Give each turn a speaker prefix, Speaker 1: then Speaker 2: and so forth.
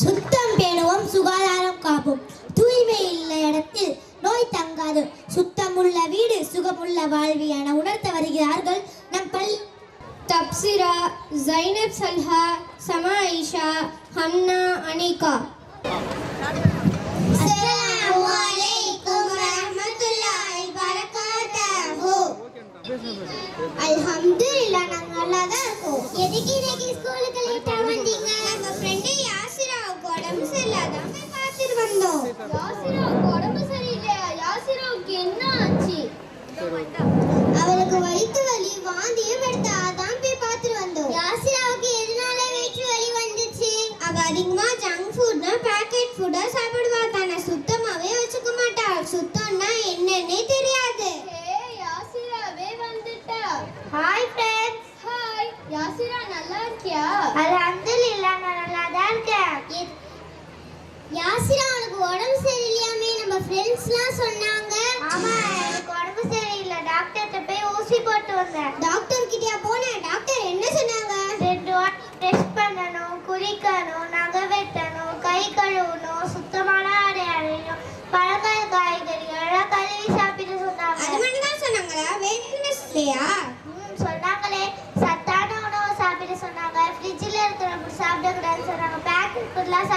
Speaker 1: சுத்தம் பேணுவோம், சுகாதாரம் காப்போம். தூய்மை உள்ள இடத்தில் நோய் தங்காது. சுத்தமுள்ள வீடு சுகமுள்ள வாழ்வு என உணர்த்த வருகிறார்கள் நம் பள்ளி.
Speaker 2: தப்சிரா, ஜைனப் சல்ஹா, சமா ஐஷா, ஹன்னா, அனிகா.
Speaker 1: அஸ்ஸலாமு அலைக்கும் வரஹ்மத்துல்லாஹி வபரகாத்துஹு. அல்ஹம்துலில்லாஹ், நாங்க நல்லா தான் இருக்கோம். எதுக்கு இன்னைக்கு ஸ்கூலுக்கு லேட்டா வந்தீங்க? நம்ம ஃப்ரெண்ட் யாசிராவுக்கு உடம்பு சரியில்லாதான் போய் பார்த்துட்டு வந்தோம்.
Speaker 2: யாசிராவுக்கு உடம்பு சரியில்லையா? யாசிராவுக்கு என்ன ஆச்சு?
Speaker 1: அவளுக்கு வயிற்று வலி, வாந்தியும் எடுத்து அதான் போய் பார்த்துட்டு வந்தோம். யாசிராவுக்கு எதனால வயிற்று வலி வந்துச்சு? அவ அதிகமா ஜங்க் ஃபுட்னா பேக்கெட் ஃபுட்டா சாப்பிடுவா. தானே சுத்தமாவே வச்சுக்க மாட்டாள். சுத்தம்னா என்னன்னே தெரியாது.
Speaker 2: யாசிராவே வந்துட்டா.
Speaker 1: Hi friends.
Speaker 2: ஹாய் யாசிரா, நல்லா இருக்கியா?
Speaker 1: அல்ஹம்துலில்லாஹ், நான் நல்லா தான் இருக்கேன். யாசிரா, உனக்கு உடம்பு சரியில்லையாமே நம்ம ஃப்ரெண்ட்ஸ்லாம் சொன்னாங்க. ஆமா, எனக்கு உடம்பு சரியில்லை. டாக்டர்கிட்ட போய் ஊசி போட்டு வந்தேன். டாக்டர் கிட்டயா போனேன்? டாக்டர் என்ன சொன்னாங்க? 2 வாட்டி டெஸ்ட் பண்ணணும், குளிக்கணும், நகை வெட்டணும், கை கழுவணும், சுத்தமான ஆடை அணியணும், பழங்கள் காய்கறிகளை கழுவி சாப்பிட சொன்னாங்க. அது மட்டும் தான் சொன்னாங்களா? வேற என்ன இல்லையா? சொன்னாங்களே. சத்தான உணவு சாப்பிட சொன்னாங்க. ஃப்ரிட்ஜில் இருக்கிற ஃபுட் சாப்பிடக்கூடாதுன்னு சொன்னாங்க. பேக்கெட் ஃபுட்லாம்